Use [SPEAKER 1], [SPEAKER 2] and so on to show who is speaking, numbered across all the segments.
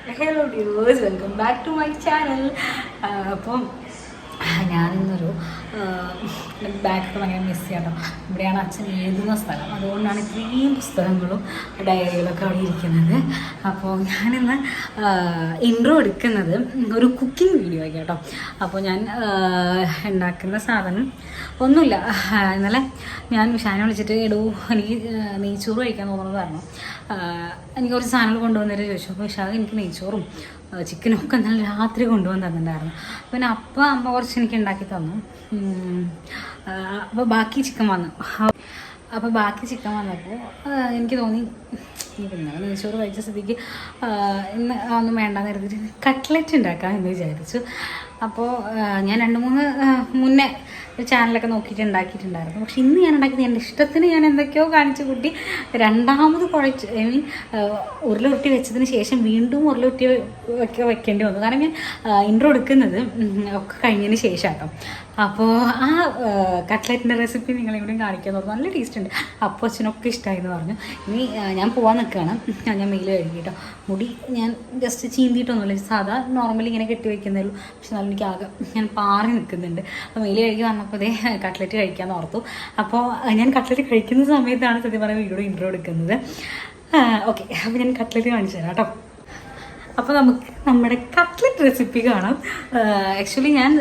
[SPEAKER 1] Hello dears, welcome back to my channel. അപ്പം ഞാനിന്നൊരു ബാഗൊക്കെ ഭയങ്കര മിസ് ചെയ്യാം കേട്ടോ. ഇവിടെയാണ് അച്ഛൻ എഴുതുന്ന സ്ഥലം, അതുകൊണ്ടാണ് ഇത്രയും പുസ്തകങ്ങളും ഡയറികളൊക്കെ അവിടെ ഇരിക്കുന്നത്. അപ്പോൾ ഞാനിന്ന് ഇൻട്രോ എടുക്കുന്നത് ഒരു കുക്കിംഗ് വീഡിയോ ആയി കേട്ടോ. അപ്പോൾ ഞാൻ ഉണ്ടാക്കുന്ന സാധനം ഒന്നുമില്ല. ഇന്നലെ ഞാൻ ഷാനെ വിളിച്ചിട്ട് എനിക്ക് നെയ്ച്ചോറ് കഴിക്കാൻ തോന്നുന്നത് കാരണം എനിക്ക് കുറച്ച് സാധനങ്ങൾ കൊണ്ടുവന്നിട്ട് ചോദിച്ചു. അപ്പോൾ ഷാഗ് എനിക്ക് നെയ്ച്ചോറും ചിക്കനും ഒക്കെ നല്ല രാത്രി കൊണ്ടുവന്ന് തന്നിട്ടുണ്ടായിരുന്നു. പിന്നെ അപ്പം അമ്മ കുറച്ച് എനിക്ക് ഉണ്ടാക്കി തന്നു. അപ്പോൾ ബാക്കി ചിക്കൻ വന്നപ്പോൾ എനിക്ക് തോന്നി പിന്നെ നെയ്ച്ചോറ് കഴിച്ച സ്ഥിതിക്ക് ഇന്ന് ഒന്നും വേണ്ടാന്ന് കരുതിയിട്ട് കട്ട്ലറ്റ് ഉണ്ടാക്കാം എന്ന് വിചാരിച്ചു. അപ്പോൾ ഞാൻ 2-3 മുന്നേ ചാനലൊക്കെ നോക്കിയിട്ട് ഉണ്ടാക്കിയിട്ടുണ്ടായിരുന്നു. പക്ഷെ ഇന്ന് ഞാൻ ഉണ്ടാക്കിയത് എൻ്റെ ഇഷ്ടത്തിന് ഞാൻ എന്തൊക്കെയോ കാണിച്ചു കൂട്ടി രണ്ടാമത് കുഴച്ച് ഉരുളുരുട്ടി വെച്ചതിന് ശേഷം വീണ്ടും ഉരുളുരുട്ടി ഒക്കെ വെക്കേണ്ടി വന്നു. കാരണം ഞാൻ ഇൻട്രോ എടുക്കുന്നത് ഒക്കെ കഴിഞ്ഞതിന് ശേഷം കേട്ടോ. അപ്പോൾ ആ കട്ട്ലറ്റിൻ്റെ റെസിപ്പി നിങ്ങളിവിടെ കാണിക്കാൻ തോന്നുന്നു. നല്ല ടേസ്റ്റ് ഉണ്ട്. അപ്പോൾ അച്ഛനൊക്കെ ഇഷ്ടമായി എന്ന് പറഞ്ഞു. ഇനി ഞാൻ പോകാൻ നിൽക്കുകയാണ്. ഞാൻ മെയിൽ കഴുകി കേട്ടോ. മുടി ഞാൻ ജസ്റ്റ് ചീന്തിയിട്ടൊന്നുമില്ല, സാധാ നോർമലി ഇങ്ങനെ കെട്ടി വയ്ക്കുന്നേ ഉള്ളൂ. പക്ഷെ നല്ല എനിക്കാകെ ഞാൻ പാറി നിൽക്കുന്നുണ്ട്. അപ്പോൾ മെയിൽ കഴുകി വന്നപ്പോൾ അതേ കട്ട്ലറ്റ് കഴിക്കാമെന്ന് ഓർത്തു. അപ്പോൾ ഞാൻ കട്ട്ലറ്റ് കഴിക്കുന്ന സമയത്താണ് സത്യം പറഞ്ഞ വീഡിയോയുടെ ഇൻട്രോ എടുക്കുന്നത്. ഓക്കെ, അപ്പോൾ ഞാൻ കട്ട്ലറ്റ് കാണിച്ചു തരാം കേട്ടോ. അപ്പോൾ നമുക്ക് നമ്മുടെ കട്ട്ലറ്റ് റെസിപ്പി കാണാം. ആക്ച്വലി ഞാൻ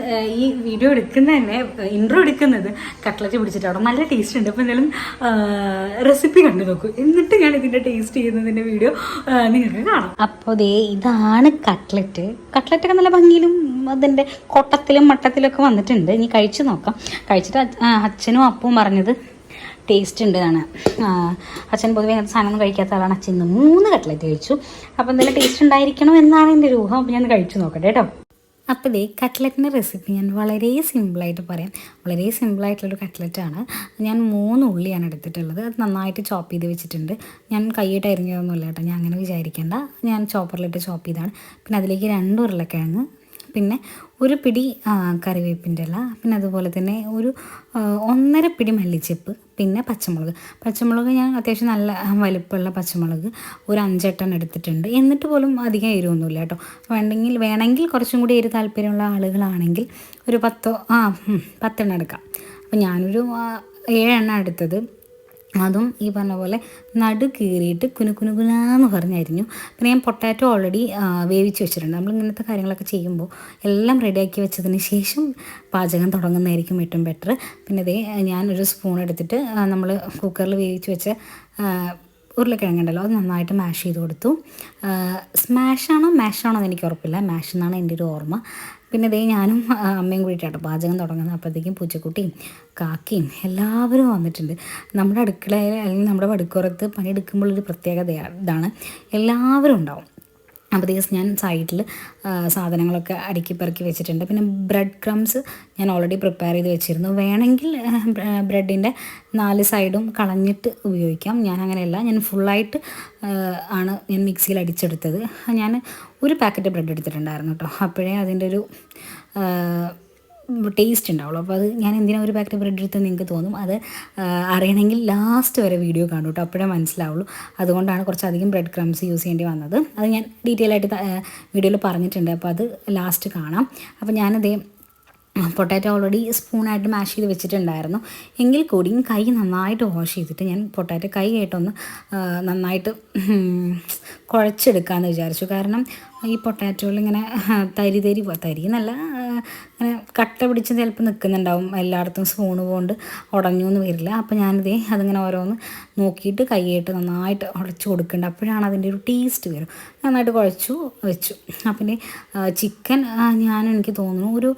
[SPEAKER 1] ഈ വീഡിയോ എടുക്കുന്ന തന്നെ ഇൻട്രോ എടുക്കുന്നത് കട്ട്ലറ്റ് പിടിച്ചിട്ടാണ്. നല്ല ടേസ്റ്റ് ഉണ്ട്. അപ്പോൾ എന്തായാലും റെസിപ്പി കണ്ടു നോക്കൂ, എന്നിട്ട് ഞാൻ ഇതിൻ്റെ ടേസ്റ്റ് ചെയ്യുന്നതിൻ്റെ വീഡിയോ നിങ്ങൾക്ക് കാണാം. അപ്പോൾ ഇതാണ് കട്ട്ലറ്റൊക്കെ നല്ല ഭംഗിയിലും അതിൻ്റെ കൊട്ടത്തിലും മട്ടത്തിലൊക്കെ വന്നിട്ടുണ്ട്. ഇനി കഴിച്ച് നോക്കാം. കഴിച്ചിട്ട് അച്ഛനും അപ്പവും പറഞ്ഞത് ടേസ്റ്റ് ഉണ്ട് എന്നാണ്. അച്ഛൻ പൊതുവെ അങ്ങനത്തെ സാധനം കഴിക്കാത്ത ആളാണ്. അച്ഛൻ ഇന്ന് 3 കട്ട്ലറ്റ് കഴിച്ചു. അപ്പോൾ എന്തെങ്കിലും ടേസ്റ്റ് ഉണ്ടായിരിക്കണം എന്നാണ് എൻ്റെ ഒരു ഊഹം. അപ്പോൾ ഞാൻ കഴിച്ചു നോക്കട്ടെ കേട്ടോ. അപ്പോൾ കട്ട്ലറ്റിൻ്റെ റെസിപ്പി ഞാൻ വളരെ സിമ്പിളായിട്ട് പറയാം. വളരെ സിമ്പിളായിട്ടുള്ളൊരു കട്ട്ലറ്റാണ്. ഞാൻ 3 ഉള്ളിയാണ് എടുത്തിട്ടുള്ളത്. അത് നന്നായിട്ട് ചോപ്പ് ചെയ്ത് വെച്ചിട്ടുണ്ട്. ഞാൻ കൈയിട്ട് അരിഞ്ഞതൊന്നുമില്ല കേട്ടോ, ഞാൻ അങ്ങനെ വിചാരിക്കേണ്ട. ഞാൻ ചോപ്പറിലിട്ട് ചോപ്പ് ചെയ്താണ്. പിന്നെ അതിലേക്ക് 2 ഉരുളക്കിഴങ്ങ്, പിന്നെ ഒരു പിടി കറിവേപ്പിൻ്റെ ഇല, പിന്നെ അതുപോലെ തന്നെ ഒരു 1.5 പിടി മല്ലിച്ചപ്പ്, പിന്നെ പച്ചമുളക് ഞാൻ അത്യാവശ്യം നല്ല വലിപ്പമുള്ള പച്ചമുളക് ഒരു 5-8 എടുത്തിട്ടുണ്ട്. എന്നിട്ട് പോലും അധികം എരിവൊന്നുമില്ല കേട്ടോ. വേണമെങ്കിൽ കുറച്ചും കൂടി എരി താല്പര്യമുള്ള ആളുകളാണെങ്കിൽ ഒരു 10 എടുക്കാം. അപ്പോൾ ഞാനൊരു 7 എടുത്തത്. അതും ഈ പറഞ്ഞ പോലെ നടു കീറിയിട്ട് കുനുകുനുകുനാന്ന് പറഞ്ഞരിഞ്ഞു. പിന്നെ ഞാൻ പൊട്ടാറ്റോ ഓൾറെഡി വേവിച്ച് വെച്ചിട്ടുണ്ട്. നമ്മൾ ഇങ്ങനത്തെ കാര്യങ്ങളൊക്കെ ചെയ്യുമ്പോൾ എല്ലാം റെഡിയാക്കി വെച്ചതിന് ശേഷം പാചകം തുടങ്ങുന്നതായിരിക്കും ഏറ്റവും ബെറ്റർ. പിന്നെ ഞാനൊരു സ്പൂൺ എടുത്തിട്ട് നമ്മൾ കുക്കറിൽ വേവിച്ച് വെച്ച ഉരുളക്കിഴങ്ങുണ്ടല്ലോ, അത് നന്നായിട്ട് മാഷ് ചെയ്ത് കൊടുത്തു. മാഷാണോ എന്ന് എനിക്ക് ഉറപ്പില്ല. മാഷ് എന്നാണ് എൻ്റെ ഒരു ഓർമ്മ. പിന്നെ ഞാനും അമ്മയും കൂടിയിട്ടാണ് പാചകം തുടങ്ങുന്നത്. അപ്പോഴത്തേക്കും പൂച്ചക്കുട്ടിയും കാക്കയും എല്ലാവരും വന്നിട്ടുണ്ട്. നമ്മുടെ അടുക്കളയിൽ അല്ലെങ്കിൽ നമ്മുടെ പടുക്കുറത്ത് പണിയെടുക്കുമ്പോഴൊരു പ്രത്യേകത ഇതാണ്, എല്ലാവരും ഉണ്ടാവും. അപ്പോൾ ഞാൻ സൈഡിൽ സാധനങ്ങളൊക്കെ അടുക്കി പെറുക്കി വെച്ചിട്ടുണ്ട്. പിന്നെ ബ്രെഡ് ക്രംസ് ഞാൻ ഓൾറെഡി പ്രിപ്പയർ ചെയ്ത് വെച്ചിരുന്നു. വേണമെങ്കിൽ ബ്രെഡിൻ്റെ 4 സൈഡും കളഞ്ഞിട്ട് ഉപയോഗിക്കാം. ഞാൻ അങ്ങനെയല്ല, ഞാൻ ഫുള്ളായിട്ട് ആണ് ഞാൻ മിക്സിയിൽ അടിച്ചെടുത്തത്. ഞാൻ ഒരു പാക്കറ്റ് ബ്രെഡ് എടുത്തിട്ടുണ്ടായിരുന്നു കേട്ടോ. അപ്പോഴേ അതിൻ്റെ ഒരു ടേസ്റ്റ് ഉണ്ടാവുള്ളൂ. അപ്പോൾ അത് ഞാൻ എന്തിനാണ് ഒരു പാക്കറ്റ് ബ്രെഡ് എടുത്ത് നിങ്ങൾക്ക് തോന്നും. അത് അറിയണമെങ്കിൽ ലാസ്റ്റ് വരെ വീഡിയോ കാണും കേട്ടോ, അപ്പോഴേ മനസ്സിലാവുള്ളൂ. അതുകൊണ്ടാണ് കുറച്ചധികം ബ്രെഡ് ക്രംസ് യൂസ് ചെയ്യേണ്ടി വന്നത്. അത് ഞാൻ ഡീറ്റെയിൽ ആയിട്ട് വീഡിയോയിൽ പറഞ്ഞിട്ടുണ്ട്. അപ്പോൾ അത് ലാസ്റ്റ് കാണാം. അപ്പോൾ ഞാനത് പൊട്ടാറ്റോ ഓൾറെഡി സ്പൂണായിട്ട് മാഷ് ചെയ്ത് വെച്ചിട്ടുണ്ടായിരുന്നു. എങ്കിൽ കൂടിയും കൈ നന്നായിട്ട് വാഷ് ചെയ്തിട്ട് ഞാൻ പൊട്ടാറ്റോ കൈയായിട്ടൊന്ന് നന്നായിട്ട് കുഴച്ചെടുക്കാമെന്ന് വിചാരിച്ചു. കാരണം ഈ പൊട്ടാറ്റോയിൽ ഇങ്ങനെ തരി എന്നല്ല, ഇങ്ങനെ കട്ട പിടിച്ച് ചിലപ്പോൾ നിൽക്കുന്നുണ്ടാവും. എല്ലായിടത്തും സ്പൂണ് കൊണ്ട് ഉടഞ്ഞു എന്ന് വരില്ല. അപ്പോൾ അതിങ്ങനെ ഓരോന്ന് നോക്കിയിട്ട് കൈയായിട്ട് നന്നായിട്ട് ഉടച്ചു കൊടുക്കേണ്ട. അപ്പോഴാണ് അതിൻ്റെ ഒരു ടേസ്റ്റ് വരും. നന്നായിട്ട് കുഴച്ചു വെച്ചു. പിന്നെ ചിക്കൻ എനിക്ക് തോന്നുന്നു ഒരു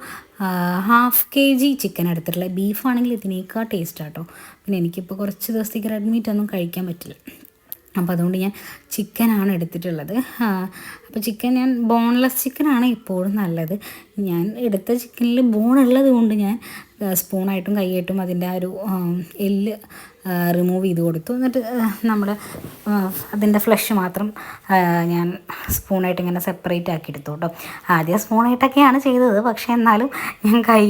[SPEAKER 1] 1/2 kg ചിക്കൻ എടുത്തിട്ടുള്ളത്. ബീഫാണെങ്കിൽ ഇതിനേക്കാൾ ടേസ്റ്റ് ആട്ടോ. പിന്നെ എനിക്കിപ്പോൾ കുറച്ച് ദിവസത്തേക്ക് റെഡ് മീറ്റ് ഒന്നും കഴിക്കാൻ പറ്റില്ല. അപ്പോൾ അതുകൊണ്ട് ഞാൻ ചിക്കനാണ് എടുത്തിട്ടുള്ളത്. അപ്പോൾ ചിക്കൻ ഞാൻ ബോൺലെസ് ചിക്കനാണ് എപ്പോഴും നല്ലത്. ഞാൻ എടുത്ത ചിക്കനിൽ ബോണുള്ളത് കൊണ്ട് ഞാൻ സ്പൂണായിട്ടും കൈയായിട്ടും അതിൻ്റെ ആ ഒരു എല്ല് റിമൂവ് ചെയ്ത് കൊടുത്തു. എന്നിട്ട് നമ്മുടെ അതിൻ്റെ ഫ്ലഷ് മാത്രം ഞാൻ സ്പൂണായിട്ട് ഇങ്ങനെ സെപ്പറേറ്റ് ആക്കി എടുത്തു കേട്ടോ. ആദ്യം സ്പൂണായിട്ടൊക്കെയാണ് ചെയ്തത്, പക്ഷേ എന്നാലും ഞാൻ കൈ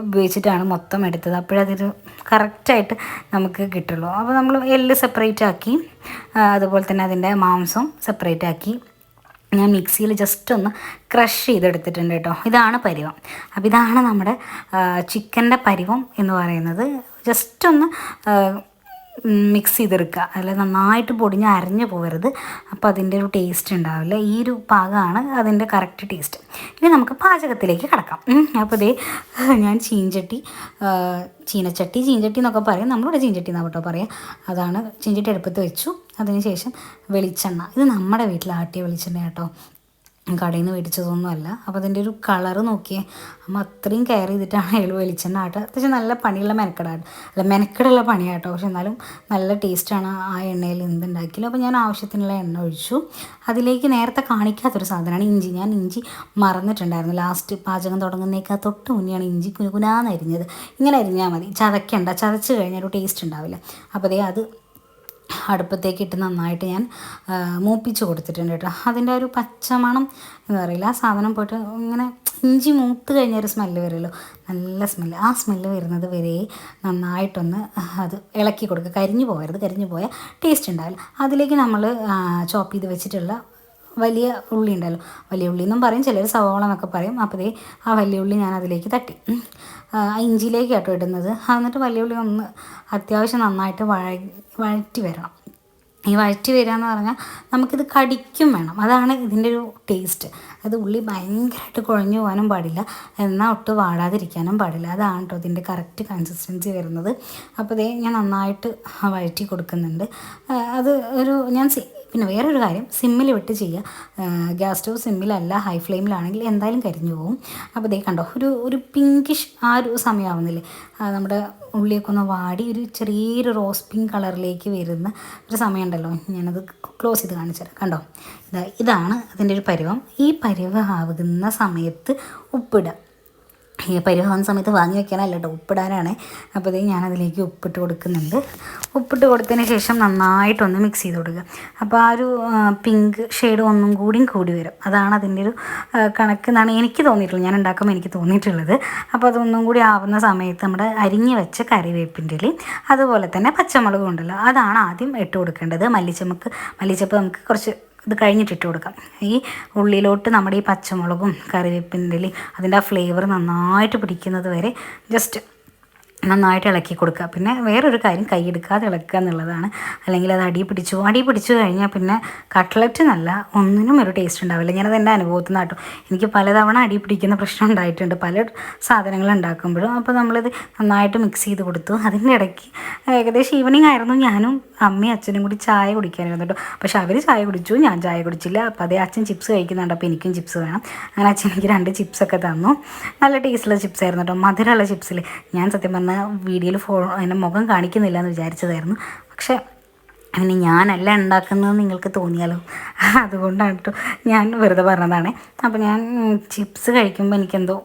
[SPEAKER 1] ഉപയോഗിച്ചിട്ടാണ് മൊത്തം എടുത്തത്. അപ്പോഴതൊരു കറക്റ്റായിട്ട് നമുക്ക് കിട്ടുള്ളൂ. അപ്പോൾ നമ്മൾ എല്ല് സെപ്പറേറ്റ് ആക്കി, അതുപോലെ തന്നെ അതിൻ്റെ മാംസം സെപ്പറേറ്റ് ആക്കി ഞാൻ മിക്സിയിൽ ജസ്റ്റ് ഒന്ന് ക്രഷ് ചെയ്തെടുത്തിട്ടുണ്ട് കേട്ടോ. ഇതാണ് പരുവം. അപ്പോൾ ഇതാണ് നമ്മുടെ ചിക്കൻ്റെ പരുവം എന്ന് പറയുന്നത്. ജസ്റ്റ് ഒന്ന് മിക്സ് ചെയ്തെടുക്കുക, അല്ല നന്നായിട്ട് പൊടിഞ്ഞ് അരഞ്ഞു പോകരുത്. അപ്പോൾ അതിൻ്റെ ഒരു ടേസ്റ്റ് ഉണ്ടാവില്ല. ഈ ഒരു പാകമാണ് അതിൻ്റെ കറക്റ്റ് ടേസ്റ്റ്. ഇനി നമുക്ക് പാചകത്തിലേക്ക് കിടക്കാം. അപ്പോൾ ഇതേ ഞാൻ ചീനച്ചട്ടി എന്നൊക്കെ പറയും, നമ്മളിവിടെ ചീനച്ചട്ടി എന്നാണ് കേട്ടോ പറയാം. അതാണ് ചീനച്ചട്ടി അടുപ്പത്ത് വെച്ചു. അതിനുശേഷം വെളിച്ചെണ്ണ, ഇത് നമ്മുടെ വീട്ടിൽ ആട്ടിയ വെളിച്ചെണ്ണ കേട്ടോ, കടയിൽ നിന്ന് മേടിച്ചതൊന്നുമല്ല. അപ്പോൾ അതിൻ്റെ ഒരു കളറ് നോക്കിയേ, അമ്മ അത്രയും കെയർ ചെയ്തിട്ടാണ് അതിൽ വെളിച്ചെണ്ണ ആട്ടുക. അത്യാവശ്യം നല്ല പണിയുള്ള മെനക്കെടുള്ള പണിയാട്ടോ, പക്ഷെ എന്നാലും നല്ല ടേസ്റ്റാണ് ആ എണ്ണയിൽ എന്തുണ്ടാക്കിയാലും. അപ്പോൾ ഞാൻ ആവശ്യത്തിനുള്ള എണ്ണ ഒഴിച്ചു. അതിലേക്ക് നേരത്തെ കാണിക്കാത്തൊരു സാധനമാണ് ഇഞ്ചി. ഞാൻ ഇഞ്ചി മറന്നിട്ടുണ്ടായിരുന്നു. ലാസ്റ്റ് പാചകം തുടങ്ങുന്നേക്കാൾ തൊട്ട് മുന്നെയാണ് ഇഞ്ചി കുനുകുനാന്ന് അരിഞ്ഞത്. ഇങ്ങനെ അരിഞ്ഞാൽ മതി, ചതയ്ക്കണ്ട. ചതച്ച് കഴിഞ്ഞാൽ ഒരു ടേസ്റ്റ് ഉണ്ടാവില്ല. അപ്പോൾ അതേ അത് അടുപ്പത്തേക്ക് ഇട്ട് നന്നായിട്ട് ഞാൻ മൂപ്പിച്ച് കൊടുത്തിട്ടുണ്ട് കേട്ടോ. അതിൻ്റെ ഒരു പച്ചമണം എന്ന് പറയില്ല, ആ സാധനം പോയിട്ട് ഇങ്ങനെ ഇഞ്ചി മൂത്ത് കഴിഞ്ഞൊരു സ്മെല്ല് വരുമല്ലോ, നല്ല സ്മെല്ല്. ആ സ്മെല്ല് വരുന്നത് വരെ നന്നായിട്ടൊന്ന് അത് ഇളക്കി കൊടുക്കുക. കരിഞ്ഞു പോകരുത്, കരിഞ്ഞു പോയാൽ ടേസ്റ്റ് ഉണ്ടാവില്ല. അതിലേക്ക് നമ്മൾ ചോപ്പ് ചെയ്ത് വെച്ചിട്ടുള്ള വലിയ ഉള്ളി ഉണ്ടല്ലോ, വലിയ ഉള്ളി എന്നും പറയും, ചിലർ സവോള എന്നൊക്കെ പറയും. അപ്പോൾ ആ വലിയ ഉള്ളി ഞാൻ അതിലേക്ക് തട്ടി ഇഞ്ചിയിലേക്ക് കേട്ടോ ഇടുന്നത്. എന്നിട്ട് വലിയ ഉള്ളി ഒന്ന് അത്യാവശ്യം നന്നായിട്ട് വഴറ്റി വരണം. ഈ വഴറ്റി വരിക എന്ന് പറഞ്ഞാൽ നമുക്കിത് കടിക്കും വേണം, അതാണ് ഇതിൻ്റെ ഒരു ടേസ്റ്റ്. അത് ഉള്ളി ഭയങ്കരമായിട്ട് കുഴഞ്ഞു പോകാനും പാടില്ല, എന്നാൽ ഒട്ട് വാടാതിരിക്കാനും പാടില്ല. അതാണ് കേട്ടോ ഇതിൻ്റെ കറക്റ്റ് കൺസിസ്റ്റൻസി വരുന്നത്. അപ്പോൾ ഞാൻ നന്നായിട്ട് വഴറ്റി കൊടുക്കുന്നുണ്ട്. അത് പിന്നെ വേറൊരു കാര്യം, സിമ്മിൽ വിട്ട് ചെയ്യുക. ഗ്യാസ് സ്റ്റവ് സിമ്മിലല്ല, ഹൈ ഫ്ലെയിമിലാണെങ്കിൽ എന്തായാലും കരിഞ്ഞു പോകും. അപ്പോൾ കണ്ടോ ഒരു പിങ്കിഷ് ആ ഒരു സമയമാവുന്നില്ലേ, നമ്മുടെ ഉള്ളിയൊക്കെ ഒന്ന് വാടി ഒരു ചെറിയൊരു റോസ് പിങ്ക് കളറിലേക്ക് വരുന്ന ഒരു സമയമുണ്ടല്ലോ. ഞാനത് ക്ലോസ് ചെയ്ത് കാണിച്ചുതരാം. കണ്ടോ, ഇതാണ് അതിൻ്റെ ഒരു പരുവം. ഈ പരുവം ആവുന്ന സമയത്ത് ഉപ്പിടുക. ഈ പരുവാകുന്ന സമയത്ത് വാങ്ങി വെക്കാനല്ല കേട്ടോ, ഉപ്പിടാനാണ്. അപ്പോൾ ഞാനതിലേക്ക് ഉപ്പിട്ട് കൊടുക്കുന്നുണ്ട്. ഉപ്പിട്ട് കൊടുത്തതിന് ശേഷം നന്നായിട്ടൊന്ന് മിക്സ് ചെയ്ത് കൊടുക്കുക. അപ്പോൾ ആ ഒരു പിങ്ക് ഷെയ്ഡ് ഒന്നും കൂടി വരും. അതാണ് അതിൻ്റെ ഒരു കണക്ക് എന്നാണ് എനിക്ക് തോന്നിയിട്ടുള്ളത്, ഞാൻ ഉണ്ടാക്കുമ്പോൾ എനിക്ക് തോന്നിയിട്ടുള്ളത്. അപ്പോൾ അതൊന്നും കൂടി ആവുന്ന സമയത്ത് നമ്മുടെ അരിഞ്ഞ് വെച്ച കറിവേപ്പിൻ്റെ ഇലയും അതുപോലെ തന്നെ പച്ചമുളകും ഉണ്ടല്ലോ, അതാണ് ആദ്യം ഇട്ട് കൊടുക്കേണ്ടത്. മല്ലിച്ചപ്പ് നമുക്ക് കുറച്ച് ഇത് കഴിഞ്ഞിട്ടിട്ട് കൊടുക്കാം. ഈ ഉള്ളിലോട്ട് നമ്മുടെ ഈ പച്ചമുളകും കറിവേപ്പിൻ്റെ അതിൻ്റെ ആ ഫ്ലേവർ നന്നായിട്ട് പിടിക്കുന്നത് വരെ ജസ്റ്റ് നന്നായിട്ട് ഇളക്കി കൊടുക്കുക. പിന്നെ വേറൊരു കാര്യം, കൈ എടുക്കാതെ ഇളക്കുക എന്നുള്ളതാണ്, അല്ലെങ്കിൽ അത് അടി പിടിച്ചു കഴിഞ്ഞാൽ പിന്നെ കട്ട്ലറ്റ് നല്ല ഒന്നിനും ഒരു ടേസ്റ്റ് ഉണ്ടാവില്ല. ഞാനത് എൻ്റെ അനുഭവത്തിൽ നിന്ന് കേട്ടോ, എനിക്ക് പലതവണ അടി പിടിക്കുന്ന പ്രശ്നം ഉണ്ടായിട്ടുണ്ട് പല സാധനങ്ങൾ ഉണ്ടാക്കുമ്പോഴും. അപ്പോൾ നമ്മളിത് നന്നായിട്ട് മിക്സ് ചെയ്ത് കൊടുത്തു. അതിൻ്റെ ഇടയ്ക്ക് ഏകദേശം ഈവനിങ് ആയിരുന്നു, ഞാനും അമ്മയും അച്ഛനും കൂടി ചായ കുടിക്കാനായിരുന്നു കേട്ടോ. പക്ഷെ അവർ ചായ കുടിച്ചു, ഞാൻ ചായ കുടിച്ചില്ല. അപ്പോൾ അച്ഛൻ ചിപ്സ് കഴിക്കുന്നുണ്ട്, അപ്പോൾ എനിക്കും ചിപ്സ് വേണം. അങ്ങനെ അച്ഛൻ എനിക്ക് 2 ചിപ്സൊക്കെ തന്നു. നല്ല ടേസ്റ്റുള്ള ചിപ്സ് ആയിരുന്നു കേട്ടോ, മധുരമുള്ള ചിപ്സിൽ. ഞാൻ സത്യം പറഞ്ഞാൽ വീഡിയോയിൽ അതിൻ്റെ മുഖം കാണിക്കുന്നില്ല എന്ന് വിചാരിച്ചതായിരുന്നു, പക്ഷേ അങ്ങനെ ഞാനല്ല ഉണ്ടാക്കുന്നത് നിങ്ങൾക്ക് തോന്നിയാലോ, അതുകൊണ്ടാണ് കേട്ടോ ഞാൻ വെറുതെ പറഞ്ഞതാണ്. അപ്പോൾ ഞാൻ ചിപ്സ് കഴിക്കുമ്പോൾ എനിക്കെന്തോ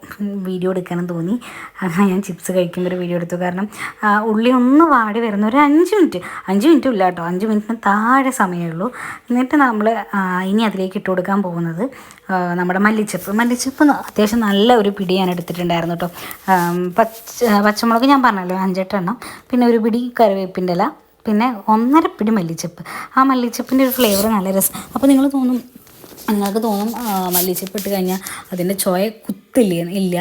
[SPEAKER 1] വീഡിയോ എടുക്കാനും തോന്നി. അങ്ങനെ ഞാൻ ചിപ്സ് കഴിക്കുമ്പോൾ ഒരു വീഡിയോ എടുത്തു. കാരണം ഉള്ളി ഒന്ന് വാടി വരുന്ന ഒരു 5 മിനിറ്റും ഇല്ല കേട്ടോ, 5 മിനിറ്റിന് താഴെ സമയമേ എന്നിട്ട് നമ്മൾ ഇനി അതിലേക്ക് ഇട്ട് കൊടുക്കാൻ പോകുന്നത് നമ്മുടെ മല്ലിച്ചപ്പ് അത്യാവശ്യം നല്ല ഒരു പിടി ഞാൻ എടുത്തിട്ടുണ്ടായിരുന്നു കേട്ടോ. പച്ചമുളക് ഞാൻ പറഞ്ഞല്ലോ 5-8 എണ്ണം, പിന്നെ ഒരു പിടി കറിവേപ്പിൻ്റെ ഇല, പിന്നെ 1.5 പിടി മല്ലിച്ചപ്പ്. ആ മല്ലിച്ചപ്പിൻ്റെ ഒരു ഫ്ലേവർ നല്ല രസം. അപ്പോൾ നിങ്ങൾക്ക് തോന്നും മല്ലിച്ചപ്പ് ഇട്ട് കഴിഞ്ഞാൽ അതിൻ്റെ ചോയ ഇല്ല.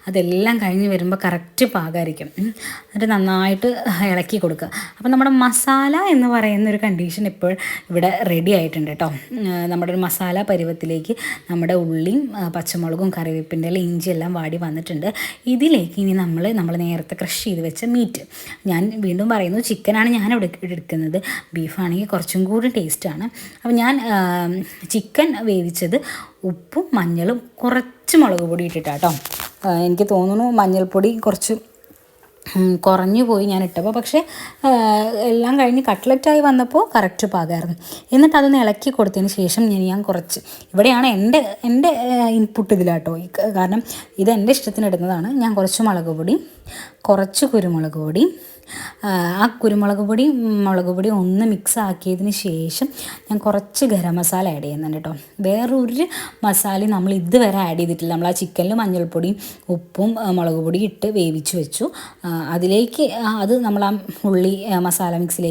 [SPEAKER 1] അതെല്ലാം കഴിഞ്ഞ് വരുമ്പോൾ കറക്റ്റ് പാകമായിരിക്കും. എന്നിട്ട് നന്നായിട്ട് ഇളക്കി കൊടുക്കുക. അപ്പോൾ നമ്മുടെ മസാല എന്ന് പറയുന്ന ഒരു കണ്ടീഷൻ ഇപ്പോൾ ഇവിടെ റെഡി ആയിട്ടുണ്ട് കേട്ടോ. നമ്മുടെ ഒരു മസാല പരുവത്തിലേക്ക് നമ്മുടെ ഉള്ളിയും പച്ചമുളകും കറിവേപ്പിൻ്റെ ഇഞ്ചി എല്ലാം വാടി വന്നിട്ടുണ്ട്. ഇതിലേക്ക് ഇനി നമ്മൾ നേരത്തെ ക്രഷ് ചെയ്ത് വെച്ച മീറ്റ്, ഞാൻ വീണ്ടും പറയുന്നു ചിക്കനാണ് ഞാനിവിടെ എടുക്കുന്നത്, ബീഫാണെങ്കിൽ കുറച്ചും കൂടി ടേസ്റ്റാണ്. അപ്പോൾ ഞാൻ ചിക്കൻ വേവിച്ചത് ഉപ്പും മഞ്ഞളും കുറച്ച് മുളക് പൊടി ഇട്ടിട്ടാട്ടോ. എനിക്ക് തോന്നുന്നു മഞ്ഞൾപ്പൊടി കുറച്ച് കുറഞ്ഞു പോയി ഞാൻ ഇട്ടപ്പോൾ, പക്ഷേ എല്ലാം കഴിഞ്ഞ് കട്ട്ലറ്റായി വന്നപ്പോൾ കറക്റ്റ് പാകമായിരുന്നു. എന്നിട്ട് അതൊന്ന് ഇളക്കി കൊടുത്തതിന് ശേഷം ഞാൻ കുറച്ച്, ഇവിടെയാണ് എൻ്റെ ഇൻപുട്ട് ഇതിലാട്ടോ, കാരണം ഇത് എൻ്റെ ഇഷ്ടത്തിന് ഇടുന്നതാണ്. ഞാൻ കുറച്ച് മുളക് പൊടി, കുറച്ച് കുരുമുളക് പൊടി, ആ കുരുമുളക് പൊടി മുളക് പൊടി ഒന്ന് മിക്സ് ആക്കിയതിന് ശേഷം ഞാൻ കുറച്ച് ഗരം മസാല ആഡ് ചെയ്യുന്നുണ്ട് കേട്ടോ. വേറൊരു മസാലയും നമ്മൾ ഇതുവരെ ആഡ് ചെയ്തിട്ടില്ല. നമ്മൾ ആ ചിക്കനിൽ മഞ്ഞൾപ്പൊടിയും ഉപ്പും മുളക് പൊടി ഇട്ട് വേവിച്ച് വെച്ചു. അതിലേക്ക് അത് നമ്മൾ ആ ഉള്ളി മസാല മിക്സ്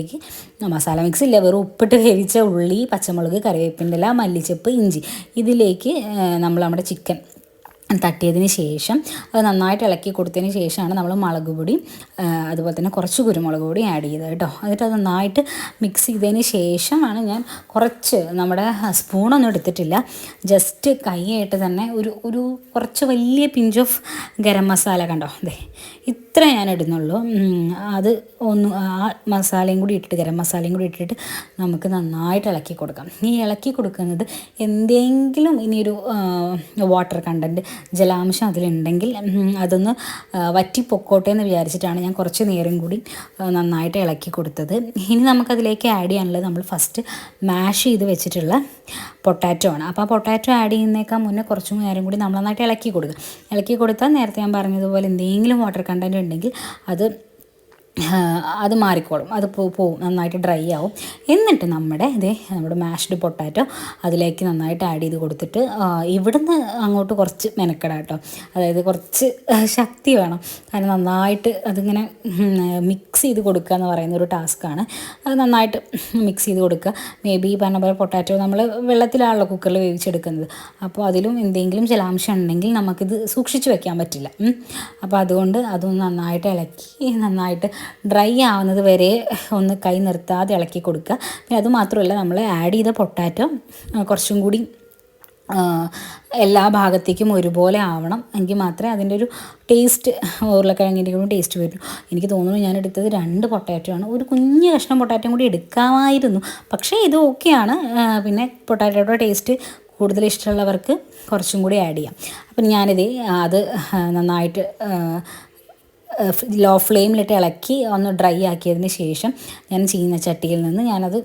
[SPEAKER 1] ഇല്ല, വെറും ഉപ്പിട്ട് വേവിച്ച ഉള്ളി, പച്ചമുളക്, കറിവേപ്പിൻ്റെ ഇല, മല്ലിച്ചപ്പ്, ഇഞ്ചി ഇതിലേക്ക് നമ്മൾ നമ്മുടെ ചിക്കൻ തട്ടിയതിന് ശേഷം അത് നന്നായിട്ട് ഇളക്കി കൊടുത്തതിന് ശേഷമാണ് നമ്മൾ മുളക് പൊടി അതുപോലെ തന്നെ കുറച്ച് കുരുമുളക് പൊടി ആഡ് ചെയ്തത് കേട്ടോ. എന്നിട്ട് അത് നന്നായിട്ട് മിക്സ് ചെയ്തതിന് ശേഷമാണ് ഞാൻ കുറച്ച് നമ്മുടെ സ്പൂണൊന്നും എടുത്തിട്ടില്ല, ജസ്റ്റ് കൈയായിട്ട് തന്നെ ഒരു കുറച്ച് വലിയ പിഞ്ച് ഓഫ് ഗരം മസാല കണ്ടോ, അതെ ഇത്ര ഞാൻ ഇടുന്നുള്ളൂ. അത് ഒന്ന് ആ മസാലയും കൂടി ഇട്ടിട്ട് ഗരം മസാലയും കൂടി ഇട്ടിട്ട് നമുക്ക് നന്നായിട്ട് ഇളക്കി കൊടുക്കാം. ഈ ഇളക്കി കൊടുക്കുന്നത് എന്തെങ്കിലും ഇനിയൊരു വാട്ടർ കണ്ടൻറ്റ് ജലാംശം അതിലുണ്ടെങ്കിൽ അതൊന്ന് വറ്റി പൊക്കോട്ടെ എന്ന് വിചാരിച്ചിട്ടാണ് ഞാൻ കുറച്ച് നേരം കൂടി നന്നായിട്ട് ഇളക്കി കൊടുത്തത്. ഇനി നമുക്കതിലേക്ക് ആഡ് ചെയ്യാനുള്ളത് നമ്മൾ ഫസ്റ്റ് മാഷ് ചെയ്ത് വെച്ചിട്ടുള്ള പൊട്ടാറ്റോ ആണ്. അപ്പോൾ ആ പൊട്ടാറ്റോ ആഡ് ചെയ്യുന്നേക്കാൾ മുന്നേ കുറച്ചും നേരം കൂടി നമ്മൾ നന്നായിട്ട് ഇളക്കി കൊടുത്താൽ നേരത്തെ ഞാൻ പറഞ്ഞതുപോലെ എന്തെങ്കിലും വാട്ടർ കണ്ടൻറ്റ് ഉണ്ടെങ്കിൽ അത് മാറിക്കോളും, അത് പോവും, നന്നായിട്ട് ഡ്രൈ ആവും. എന്നിട്ട് നമ്മുടെ മാഷ്ഡ് പൊട്ടാറ്റോ അതിലേക്ക് നന്നായിട്ട് ആഡ് ചെയ്ത് കൊടുത്തിട്ട് ഇവിടുന്ന് അങ്ങോട്ട് കുറച്ച് മെനക്കെടാം കേട്ടോ. അതായത് കുറച്ച് ശക്തി വേണം, കാരണം നന്നായിട്ട് അതിങ്ങനെ മിക്സ് ചെയ്ത് കൊടുക്കുക എന്ന് പറയുന്ന ഒരു ടാസ്ക്കാണ്. അത് നന്നായിട്ട് മിക്സ് ചെയ്ത് കൊടുക്കുക. മേ ബി പറഞ്ഞ പോലെ പൊട്ടാറ്റോ നമ്മൾ വെള്ളത്തിലാണല്ലോ കുക്കറിൽ വേവിച്ചെടുക്കുന്നത്, അപ്പോൾ അതിലും എന്തെങ്കിലും ജലാംശം ഉണ്ടെങ്കിൽ നമുക്കിത് സൂക്ഷിച്ച് വെക്കാൻ പറ്റില്ല. അപ്പോൾ അതുകൊണ്ട് അതൊന്ന് നന്നായിട്ട് ഇളക്കി നന്നായിട്ട് ഡ്രൈ ആവുന്നത് വരെ ഒന്ന് കൈ നിർത്താതെ ഇളക്കി കൊടുക്കുക. പിന്നെ അതുമാത്രമല്ല, നമ്മൾ ആഡ് ചെയ്ത പൊട്ടാറ്റോ കുറച്ചും കൂടി എല്ലാ ഭാഗത്തേക്കും ഒരുപോലെ ആവണം, എങ്കിൽ മാത്രമേ അതിൻ്റെ ഒരു ടേസ്റ്റ്, ഉരുളക്കിഴങ്ങിൻ്റെ കൂടി ടേസ്റ്റ് വരും. എനിക്ക് തോന്നുന്നു ഞാൻ എടുത്തത് 2 പൊട്ടാറ്റോ ആണ്. ഒരു കുഞ്ഞ് കഷ്ണം പൊട്ടാറ്റോ കൂടി എടുക്കാമായിരുന്നു, പക്ഷേ ഇത് ഓക്കെയാണ്. പിന്നെ പൊട്ടാറ്റോയുടെ ടേസ്റ്റ് കൂടുതൽ ഇഷ്ടമുള്ളവർക്ക് കുറച്ചും കൂടി ആഡ് ചെയ്യാം. അപ്പം ഞാനിത് അത് നന്നായിട്ട് ലോ ഫ്ലെയിമിലിട്ട് ഇളക്കി ഒന്ന് ഡ്രൈ ആക്കിയതിന് ശേഷം ഞാൻ ചീനച്ചട്ടിയിൽ നിന്ന് ഞാനത്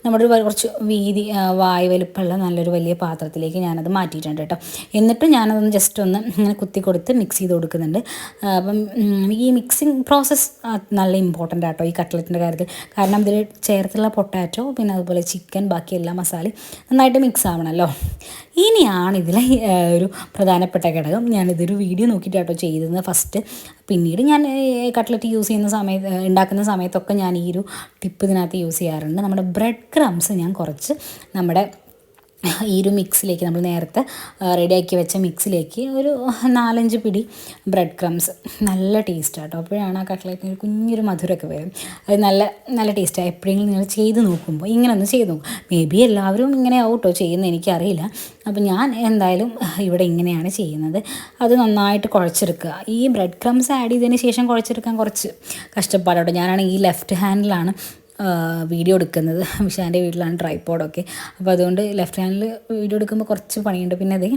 [SPEAKER 1] നമ്മുടെ കുറച്ച് വീതി വായു വലിപ്പമുള്ള നല്ലൊരു വലിയ പാത്രത്തിലേക്ക് ഞാനത് മാറ്റിയിട്ടുണ്ട് കേട്ടോ. എന്നിട്ട് ഞാനതൊന്ന് ജസ്റ്റ് ഒന്ന് ഇങ്ങനെ കുത്തി കൊടുത്ത് മിക്സ് ചെയ്ത് കൊടുക്കുന്നുണ്ട്. അപ്പം ഈ മിക്സിങ് പ്രോസസ്സ് നല്ല ഇമ്പോർട്ടൻ്റ് ആട്ടോ ഈ കട്ട്ലറ്റിൻ്റെ കാര്യത്തിൽ. കാരണം ഇതിൽ ചേർത്തുള്ള പൊട്ടാറ്റോ പിന്നെ അതുപോലെ ചിക്കൻ ബാക്കി എല്ലാ മസാലയും നന്നായിട്ട് മിക്സ് ആവണമല്ലോ. ഇനിയാണ് ഇതിലെ ഒരു പ്രധാനപ്പെട്ട ഘടകം. ഞാനിതൊരു വീഡിയോ നോക്കിയിട്ടാട്ടോ ചെയ്തത് ഫസ്റ്റ്. പിന്നീട് ഞാൻ കട്ട്ലറ്റ് ഉണ്ടാക്കുന്ന സമയത്തൊക്കെ ഞാൻ ഈ ഒരു ടിപ്പ് ഇതിനകത്ത് യൂസ് ചെയ്യാറുണ്ട്. നമ്മുടെ ബ്രെഡ് ക്രംസ് ഞാൻ കുറച്ച് നമ്മുടെ ഈ ഒരു മിക്സിലേക്ക്, നമ്മൾ നേരത്തെ റെഡിയാക്കി വെച്ച മിക്സിലേക്ക് ഒരു 4-5 പിടി ബ്രെഡ് ക്രംസ്, നല്ല ടേസ്റ്റാണ് കേട്ടോ. അപ്പോഴാണ് ആ കട്ട്ലറ്റിന് കുഞ്ഞൊരു മധുരമൊക്കെ വരും. അത് നല്ല ടേസ്റ്റാണ്. എപ്പോഴെങ്കിലും നിങ്ങൾ ചെയ്ത് നോക്കുമ്പോൾ ഇങ്ങനെ ഒന്ന് ചെയ്ത് നോക്കും. മേ ബി എല്ലാവരും ഇങ്ങനെ ആവട്ടോ ചെയ്യുന്നത്, എനിക്കറിയില്ല. അപ്പോൾ ഞാൻ എന്തായാലും ഇവിടെ ഇങ്ങനെയാണ് ചെയ്യുന്നത്. അത് നന്നായിട്ട് കുഴച്ചെടുക്കുക. ഈ ബ്രെഡ് ക്രംസ് ആഡ് ചെയ്തതിന് ശേഷം കുഴച്ചെടുക്കാൻ കുറച്ച് കഷ്ടപ്പാടോട്ടോ. ഞാനാണെങ്കിൽ ഈ ലെഫ്റ്റ് ഹാൻഡിലാണ് വീഡിയോ എടുക്കുന്നത്. വിശാൻ്റെ വീട്ടിലാണ് ട്രൈപോഡൊക്കെ, അപ്പോൾ അതുകൊണ്ട് ലെഫ്റ്റ് ഹാൻഡിൽ വീഡിയോ എടുക്കുമ്പോൾ കുറച്ച് പണിയുണ്ട്. പിന്നെ അത്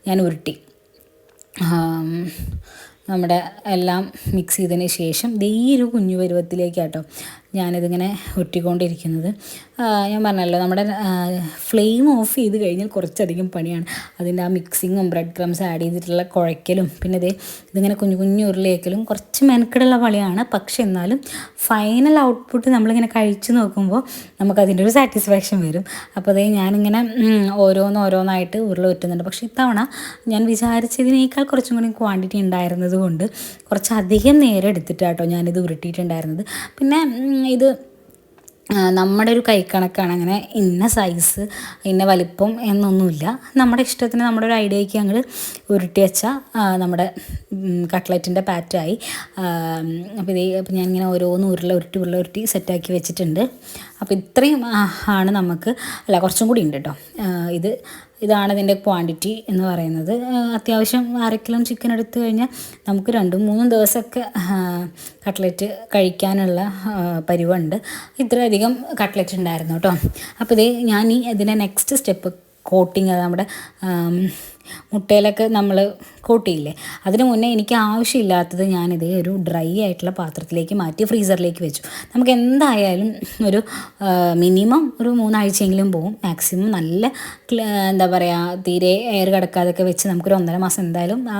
[SPEAKER 1] ഞാൻ ഉരുട്ടി നമ്മുടെ എല്ലാം മിക്സ് ചെയ്തതിന് ശേഷം ഈ ഒരു കുഞ്ഞു പരുവത്തിലേക്കാട്ടോ ഞാനിതിങ്ങനെ ഒട്ടിക്കൊണ്ടിരിക്കുന്നത്. ഞാൻ പറഞ്ഞല്ലോ, നമ്മുടെ ഫ്ലെയിം ഓഫ് ചെയ്ത് കഴിഞ്ഞാൽ കുറച്ചധികം പണിയാണ്. അതിൻ്റെ ആ മിക്സിങ്ങും ബ്രെഡ് ക്രംസ് ആഡ് ചെയ്തിട്ടുള്ള കുഴയ്ക്കലും പിന്നെ ഇതിങ്ങനെ കുഞ്ഞു ഉരുളയേക്കലും കുറച്ച് മെനക്കെടുള്ള പണിയാണ്. പക്ഷെ എന്നാലും ഫൈനൽ ഔട്ട്പുട്ട് നമ്മളിങ്ങനെ കഴിച്ച് നോക്കുമ്പോൾ നമുക്കതിൻ്റെ ഒരു സാറ്റിസ്ഫാക്ഷൻ വരും. അപ്പോൾ ഞാനിങ്ങനെ ഓരോന്നായിട്ട് ഉരുള വെട്ടുന്നുണ്ട്. പക്ഷേ ഇത്തവണ ഞാൻ വിചാരിച്ചതിനേക്കാൾ കുറച്ചും കൂടി ക്വാണ്ടിറ്റി ഉണ്ടായിരുന്നത് കൊണ്ട് കുറച്ചധികം നേരം എടുത്തിട്ടാട്ടോ ഞാനിത് ഉരുട്ടിയിട്ടുണ്ടായിരുന്നത്. പിന്നെ ഇത് നമ്മുടെ ഒരു കൈക്കണക്കാണ്, അങ്ങനെ ഇന്ന സൈസ് ഇന്ന വലിപ്പം എന്നൊന്നുമില്ല. നമ്മുടെ ഇഷ്ടത്തിന് നമ്മുടെ ഒരു ഐഡിയയ്ക്ക് അങ്ങോട്ട് ഉരുട്ടി വെച്ചാൽ നമ്മുടെ കട്ട്ലറ്റിൻ്റെ പാറ്റായി. അപ്പോൾ ഞാനിങ്ങനെ ഓരോന്ന് ഉരുള ഉരുട്ടി സെറ്റാക്കി വെച്ചിട്ടുണ്ട്. അപ്പോൾ ഇത്രയും ആണ് നമുക്ക്, കുറച്ചും കൂടി ഉണ്ട് കേട്ടോ. ഇതാണ് ഇതിൻ്റെ ക്വാണ്ടിറ്റി എന്ന് പറയുന്നത്. അത്യാവശ്യം 1/2 കിലോ ചിക്കൻ എടുത്തു കഴിഞ്ഞാൽ നമുക്ക് 2-3 ദിവസമൊക്കെ കട്ട്ലറ്റ് കഴിക്കാനുള്ള പരുവുണ്ട്. ഇത്രയധികം കട്ട്ലറ്റ് ഉണ്ടായിരുന്നു കേട്ടോ. അപ്പോൾ ഞാൻ ഇതിൻ്റെ നെക്സ്റ്റ് സ്റ്റെപ്പ് കോട്ടിങ്, നമ്മുടെ മുട്ടയിലൊക്കെ നമ്മൾ കോട്ട് ചെയ്യില്ലേ, അതിന് മുന്നേ എനിക്ക് ആവശ്യമില്ലാത്തത് ഞാനിത് ഒരു ഡ്രൈ ആയിട്ടുള്ള പാത്രത്തിലേക്ക് മാറ്റി ഫ്രീസറിലേക്ക് വെച്ചു. നമുക്ക് എന്തായാലും ഒരു മിനിമം ഒരു 3 ആഴ്ചയെങ്കിലും പോകും. മാക്സിമം നല്ല എന്താ പറയുക, തീരെ എയർ കിടക്കാതൊക്കെ വെച്ച് നമുക്കൊരു 1.5 മാസം എന്തായാലും ആ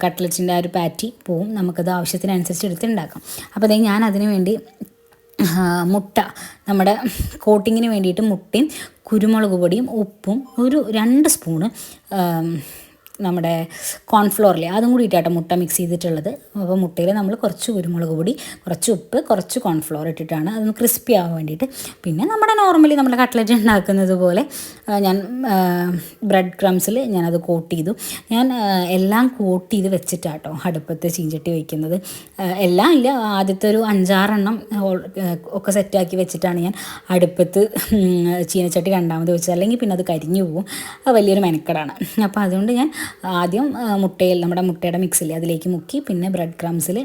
[SPEAKER 1] കട്ട്ലറ്റിൻ്റെ ആ ഒരു പാറ്റി പോവും. നമുക്കത് ആവശ്യത്തിനനുസരിച്ച് എടുത്തുണ്ടാക്കാം. അപ്പോൾ അതേ ഞാൻ അതിന് വേണ്ടി മുട്ട, നമ്മുടെ കോട്ടിങ്ങിന് വേണ്ടിയിട്ട് മുട്ടയും കുരുമുളക് പൊടിയും ഉപ്പും ഒരു 2 സ്പൂണ് നമ്മുടെ കോൺഫ്ലോറിലെ അതും കൂടി ഇട്ടാട്ടോ മുട്ട മിക്സ് ചെയ്തിട്ടുള്ളത്. അപ്പോൾ മുട്ടയിൽ നമ്മൾ കുറച്ച് കുരുമുളക് പൊടി, കുറച്ച് ഉപ്പ്, കുറച്ച് കോൺഫ്ലോർ ഇട്ടിട്ടാണ് അതൊന്ന് ക്രിസ്പി ആവാൻ വേണ്ടിയിട്ട്. പിന്നെ നമ്മുടെ നോർമലി നമ്മുടെ കട്ട്ലറ്റ് ഉണ്ടാക്കുന്നത് പോലെ ഞാൻ ബ്രെഡ് ക്രംസിൽ ഞാനത് കോട്ട് ചെയ്തു. ഞാൻ എല്ലാം കോട്ട് ചെയ്ത് വെച്ചിട്ടാട്ടോ അടുപ്പത്ത് ചീഞ്ചട്ടി വയ്ക്കുന്നത്. എല്ലാം ഇല്ല, ആദ്യത്തെ ഒരു 5-6 എണ്ണം ഒക്കെ സെറ്റാക്കി വെച്ചിട്ടാണ് ഞാൻ അടുപ്പത്ത് ചീനച്ചട്ടി രണ്ടാമത് വെച്ചത്. അല്ലെങ്കിൽ പിന്നെ അത് കരിഞ്ഞു പോകും, അത് വലിയൊരു മെനക്കെടാണ്. അപ്പോൾ അതുകൊണ്ട് ഞാൻ ആദ്യം മുട്ടയിൽ നമ്മുടെ മുട്ടയുടെ മിക്സിൽ അതിലേക്ക് മുക്കി, പിന്നെ ബ്രെഡ് ക്രംസിൽ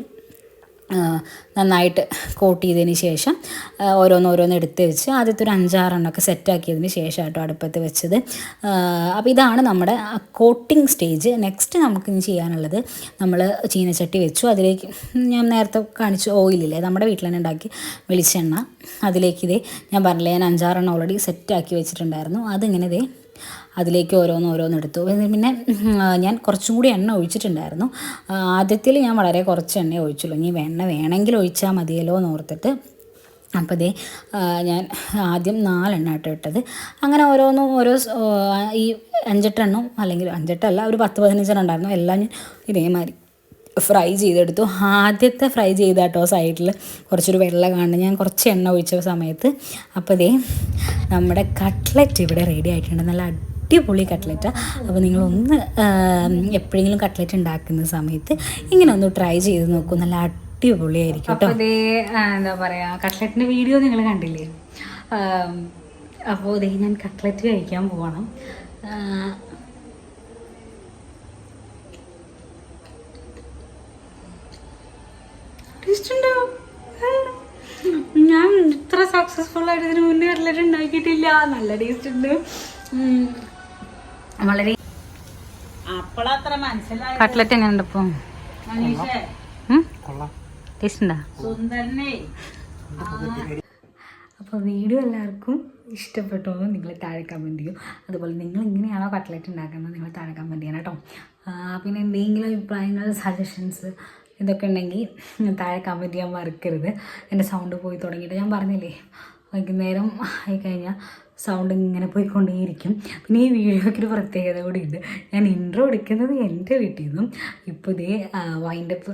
[SPEAKER 1] നന്നായിട്ട് കോട്ട് ചെയ്തതിന് ശേഷം ഓരോന്നോരോന്ന് എടുത്ത് വെച്ച് ആദ്യത്തെ ഒരു 5-6 എണ്ണമൊക്കെ സെറ്റാക്കിയതിന് ശേഷം കേട്ടോ അടുപ്പത്ത് വെച്ചത്. അപ്പോൾ ഇതാണ് നമ്മുടെ കോട്ടിംഗ് സ്റ്റേജ്. നെക്സ്റ്റ് നമുക്കിനി ചെയ്യാനുള്ളത്, നമ്മൾ ചീനച്ചട്ടി വെച്ചു, അതിലേക്ക് ഞാൻ നേരത്തെ കാണിച്ചു ഓയിലില്ലേ, നമ്മുടെ വീട്ടിൽ തന്നെ ഉണ്ടാക്കി വെളിച്ചെണ്ണ, അതിലേക്ക് ഇതേ ഞാൻ പറഞ്ഞില്ലേ, ഞാൻ 5-6 എണ്ണം ഓൾറെഡി സെറ്റാക്കി വെച്ചിട്ടുണ്ടായിരുന്നു. അതിങ്ങനെ ഇതേ അതിലേക്ക് ഓരോന്ന് എടുത്തു. പിന്നെ ഞാൻ കുറച്ചും കൂടി എണ്ണ ഒഴിച്ചിട്ടുണ്ടായിരുന്നു. ആദ്യത്തിൽ ഞാൻ വളരെ കുറച്ച് എണ്ണ ഒഴിച്ചുള്ളൂ, ഇനി എണ്ണ വേണമെങ്കിൽ ഒഴിച്ചാൽ മതിയല്ലോ എന്ന് ഓർത്തിട്ട്. അപ്പോൾ ഇതേ ഞാൻ ആദ്യം 4 എണ്ണ ഇട്ടത്. അങ്ങനെ ഓരോന്നും ഈ 5-8 എണ്ണം, അല്ലെങ്കിൽ 5-8 അല്ല, ഒരു 10-15 എണ്ണം ഉണ്ടായിരുന്നു. എല്ലാം ഞാൻ ഇതേമാതിരി ഫ്രൈ ചെയ്തെടുത്തു. ആദ്യത്തെ ഫ്രൈ ചെയ്താട്ടോ സൈഡിൽ കുറച്ചൊരു വെള്ള കാണുന്നത്, ഞാൻ കുറച്ച് എണ്ണ ഒഴിച്ച സമയത്ത്. അപ്പോൾ ഇതേ നമ്മുടെ കട്ട്ലറ്റ് ഇവിടെ റെഡി ആയിട്ടുണ്ട്. നല്ല അടിപൊളി കട്ട്ലറ്റാണ്. അപ്പോൾ നിങ്ങളൊന്ന് എപ്പോഴെങ്കിലും കട്ട്ലറ്റ് ഉണ്ടാക്കുന്ന സമയത്ത് ഇങ്ങനെ ഒന്ന് ട്രൈ ചെയ്ത് നോക്കൂ, നല്ല അടിപൊളിയായിരിക്കും കേട്ടോ. ഇതേ എന്താ പറയുക, കട്ട്ലറ്റിൻ്റെ വീഡിയോ നിങ്ങൾ കണ്ടില്ലേ? അപ്പോൾ ഇതേ ഞാൻ കട്ട്ലറ്റ് കഴിക്കാൻ പോകണം. ഞാൻ ഇത്ര സക്സസ്ഫുൾ ആയിട്ട് ഇതിന് മുന്നേ കട്ട്ലറ്റ് ഉണ്ടാക്കിയിട്ടില്ല. നല്ല ടേസ്റ്റ് ഉണ്ട്, വളരെ. കട്ട്ലറ്റ് എങ്ങനെയുണ്ട് ഇപ്പം? ടേസ്റ്റ് ഉണ്ടോ? അപ്പോൾ വീഡിയോ എല്ലാവർക്കും ഇഷ്ടപ്പെട്ടോ എന്ന് നിങ്ങൾ താഴെ കമൻറ്റ് ചെയ്യും. അതുപോലെ നിങ്ങൾ എങ്ങനെയാണോ കട്ട്ലറ്റ് ഉണ്ടാക്കുന്നത് നിങ്ങൾ താഴെ കമൻറ്റ് ചെയ്യണം കേട്ടോ. പിന്നെ എന്തെങ്കിലും അഭിപ്രായങ്ങൾ, സജഷൻസ് ഇതൊക്കെ ഉണ്ടെങ്കിൽ താഴെ കമൻറ്റ് ചെയ്യാൻ മറക്കരുത്. എൻ്റെ സൗണ്ട് പോയി തുടങ്ങിയിട്ട്, ഞാൻ പറഞ്ഞില്ലേ വൈകുന്നേരം ആയിക്കഴിഞ്ഞാൽ സൗണ്ട് ഇങ്ങനെ പോയിക്കൊണ്ടേയിരിക്കും. പിന്നെ ഈ വീഡിയോയ്ക്ക് ഒരു പ്രത്യേകത കൂടി ഉണ്ട്, ഞാൻ ഇൻട്രോ എടുക്കുന്നത് എൻ്റെ വീട്ടിൽ നിന്നും. ഇപ്പോൾ ഇതേ വൈൻഡപ്പ്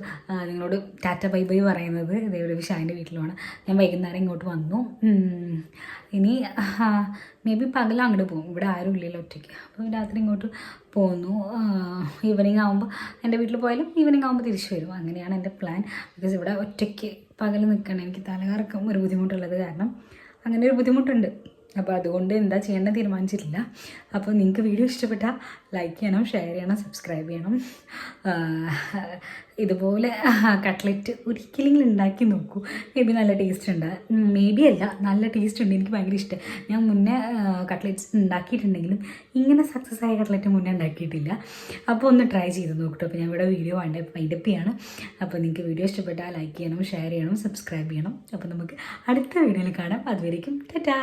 [SPEAKER 1] നിങ്ങളോട് ടാറ്റ ബൈ ബൈ പറയുന്നത് ഇതേപോലെ വിശാലിൻ്റെ വീട്ടിലുമാണ്. ഞാൻ വൈകുന്നേരം ഇങ്ങോട്ട് വന്നു. ഇനി മേ ബി പകൽ അങ്ങോട്ട് പോകും, ഇവിടെ ആരും ഇല്ലല്ലോ ഒറ്റയ്ക്ക്. അപ്പോൾ രാത്രി ഇങ്ങോട്ട് പോന്നു. ഈവനിങ് ആകുമ്പോൾ എൻ്റെ വീട്ടിൽ പോയാലും ഈവനിങ് ആകുമ്പോൾ തിരിച്ചു വരും. അങ്ങനെയാണ് എൻ്റെ പ്ലാൻ. ബിക്കോസ് ഇവിടെ ഒറ്റയ്ക്ക് പകൽ നിൽക്കണം, എനിക്ക് തലകറക്കം ഒരു ബുദ്ധിമുട്ടുള്ളത് കാരണം അങ്ങനെ ഒരു ബുദ്ധിമുട്ടുണ്ട്. അപ്പോൾ അതുകൊണ്ട് എന്താ ചെയ്യേണ്ടത് തീരുമാനിച്ചിട്ടില്ല. അപ്പോൾ നിങ്ങൾക്ക് വീഡിയോ ഇഷ്ടപ്പെട്ടാൽ ലൈക്ക് ചെയ്യണം, ഷെയർ ചെയ്യണം, സബ്സ്ക്രൈബ് ചെയ്യണം. ഇതുപോലെ കട്ട്ലറ്റ് ഒരിക്കലെങ്കിലും ഉണ്ടാക്കി നോക്കൂ, മേ ബി നല്ല ടേസ്റ്റ് ഉണ്ട്. മേ ബി അല്ല, നല്ല ടേസ്റ്റ് ഉണ്ട്, എനിക്ക് ഭയങ്കര ഇഷ്ടം. ഞാൻ മുന്നേ കട്ട്ലറ്റ്സ് ഉണ്ടാക്കിയിട്ടുണ്ടെങ്കിലും ഇങ്ങനെ സക്സസ് ആയ കട്ട്ലറ്റ് മുന്നേ ഉണ്ടാക്കിയിട്ടില്ല. അപ്പോൾ ഒന്ന് ട്രൈ ചെയ്ത് നോക്കട്ടോ. അപ്പോൾ ഞാൻ ഇവിടെ വീഡിയോ വൈൻഡപ്പ് ചെയ്യാണ്. അപ്പോൾ നിങ്ങൾക്ക് വീഡിയോ ഇഷ്ടപ്പെട്ടാൽ ലൈക്ക് ചെയ്യണം, ഷെയർ ചെയ്യണം, സബ്സ്ക്രൈബ് ചെയ്യണം. അപ്പോൾ നമുക്ക് അടുത്ത വീഡിയോയിൽ കാണാം. അതുവരേക്കും ടാറ്റാ.